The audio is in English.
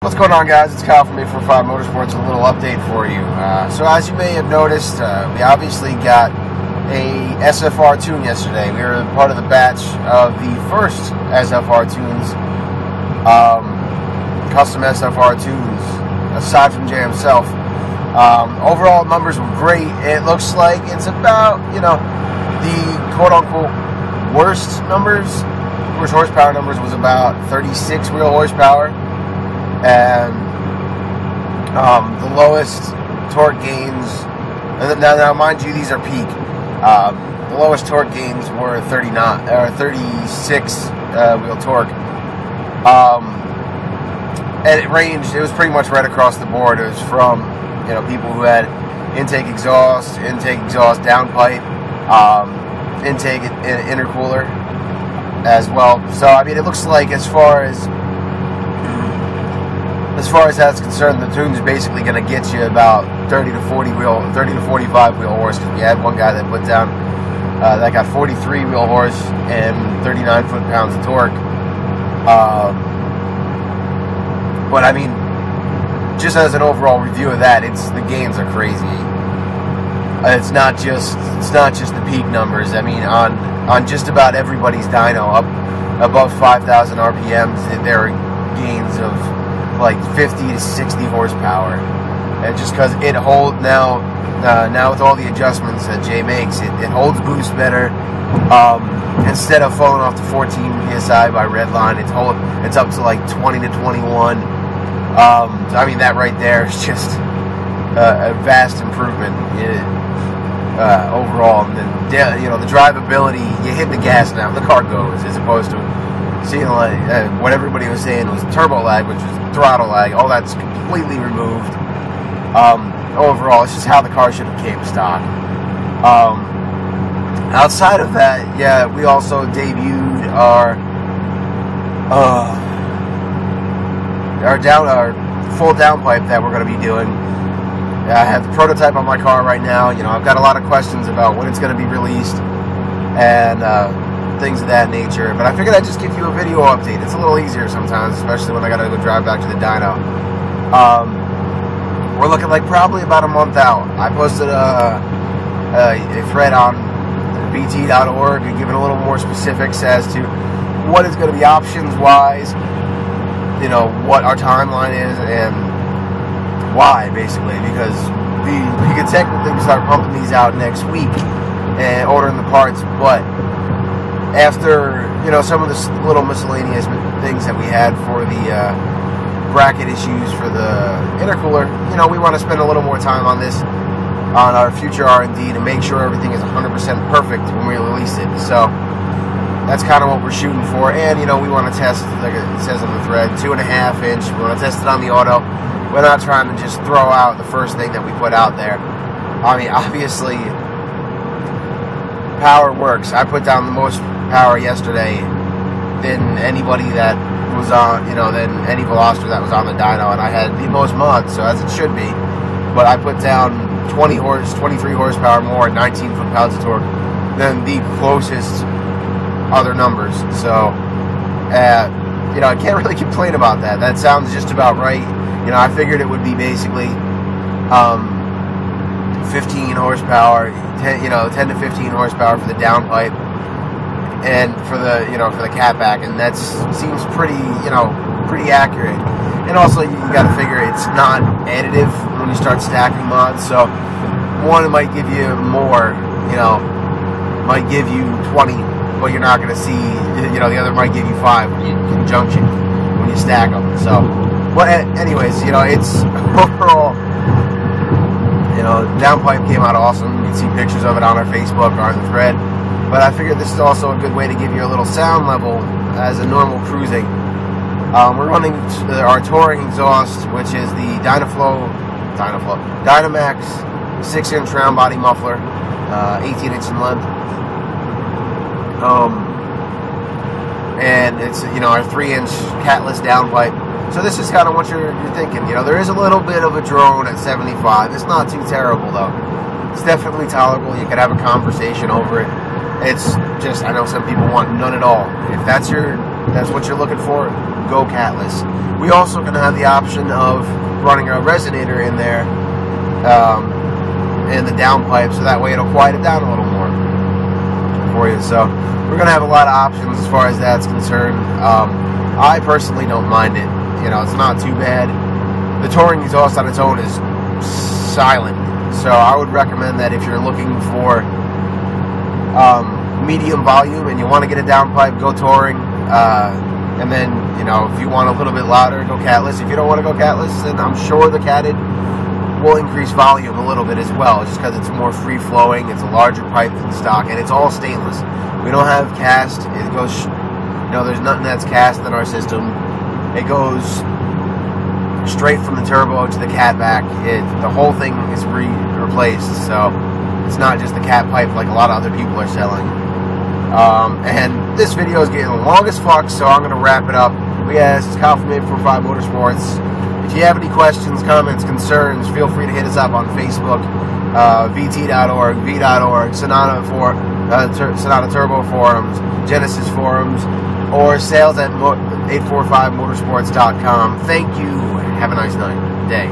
What's going on, guys? It's Kyle from 845 Motorsports. A little update for you. So as you may have noticed, we obviously got a SFR tune yesterday. We were part of the batch of the first SFR tunes, custom SFR tunes, aside from Jay himself. Overall numbers were great. It looks like it's about, the quote-unquote worst horsepower numbers was about 36 wheel horsepower, and the lowest torque gains, and now mind you, these are peak, the lowest torque gains were 39 or 36 wheel torque, and it ranged, it was pretty much right across the board. It was from people who had intake exhaust downpipe, intake intercooler as well. So I mean, it looks like as far as that's concerned, the tune's basically going to get you about 30 to 45 wheel horse. Because we had one guy that put down that got 43 wheel horse and 39 foot-pounds of torque. But I mean, just as an overall review of that, the gains are crazy. It's not just the peak numbers. I mean, on just about everybody's dyno up above 5,000 RPMs, there are gains of like 50 to 60 horsepower, and just because it holds now with all the adjustments that Jay makes, it holds boost better. Instead of falling off to 14 psi by redline, it's up to like 20 to 21. I mean, that right there is just a vast improvement overall. And then, the drivability, you hit the gas now, the car goes, as opposed to seeing like what everybody was saying was turbo lag, which was throttle lag. All that's completely removed. Overall, it's just how the car should have came stock. Outside of that, yeah, we also debuted our full downpipe that we're going to be doing. I have the prototype on my car right now. I've got a lot of questions about when it's going to be released and things of that nature, but I figured I'd just give you a video update. It's a little easier sometimes, especially when I gotta go drive back to the dyno. We're looking like probably about a month out. I posted a thread on bt.org and giving a little more specifics as to what is going to be options wise, what our timeline is and why, basically, because we could technically start pumping these out next week and ordering the parts, but after some of the little miscellaneous things that we had for the bracket issues for the intercooler, we want to spend a little more time on this, on our future R&D, to make sure everything is 100% perfect when we release it. So that's kind of what we're shooting for. And we want to test, like it says on the thread, 2.5 inch. We want to test it on the auto. We're not trying to just throw out the first thing that we put out there. I mean, obviously, power works. I put down the most power yesterday than anybody that was on, than any Veloster that was on the dyno, and I had the most mods, so as it should be. But I put down 23 horsepower more, 19 foot-pounds of torque than the closest other numbers. So, I can't really complain about that. That sounds just about right. I figured it would be basically 15 horsepower, 10 to 15 horsepower for the downpipe, and for the for the catback, and that seems pretty accurate. And also, you got to figure it's not additive when you start stacking mods. So one might give you more, might give you 20, but you're not going to see, the other might give you 5 in conjunction when you stack them. So, but anyways, it's overall, downpipe came out awesome. You can see pictures of it on our Facebook or on the thread. But I figured this is also a good way to give you a little sound level as a normal cruising. We're running our touring exhaust, which is the Dynamax 6-inch round body muffler, 18 inch in length. And it's our 3-inch catless downpipe. So this is kind of what you're thinking. There is a little bit of a drone at 75. It's not too terrible though. It's definitely tolerable. You could have a conversation over it. It's just, I know some people want none at all. If that's your that's what you're looking for, go catless. We also going to have the option of running a resonator in there in the downpipe, so that way it'll quiet it down a little more for you. So we're going to have a lot of options as far as that's concerned. I personally don't mind it. You know, it's not too bad. The touring exhaust on its own is silent, so I would recommend that if you're looking for medium volume and you want to get a downpipe, go touring. And then, you know, if you want a little bit louder, go catless. If you don't want to go catless, then I'm sure the catted will increase volume a little bit as well, just because it's more free-flowing, it's a larger pipe than stock, and it's all stainless. We don't have cast. It goes, you know, there's nothing that's cast in our system. It goes straight from the turbo to the cat back. The whole thing is replaced, so it's not just the cat pipe like a lot of other people are selling. And this video is getting long as fuck, so I'm going to wrap it up. But yeah, this is Kyle from 845 Motorsports. If you have any questions, comments, concerns, feel free to hit us up on Facebook, vt.org, v.org, Sonata Turbo Forums, Genesis Forums, or sales at 845motorsports.com. Thank you. Have a nice day.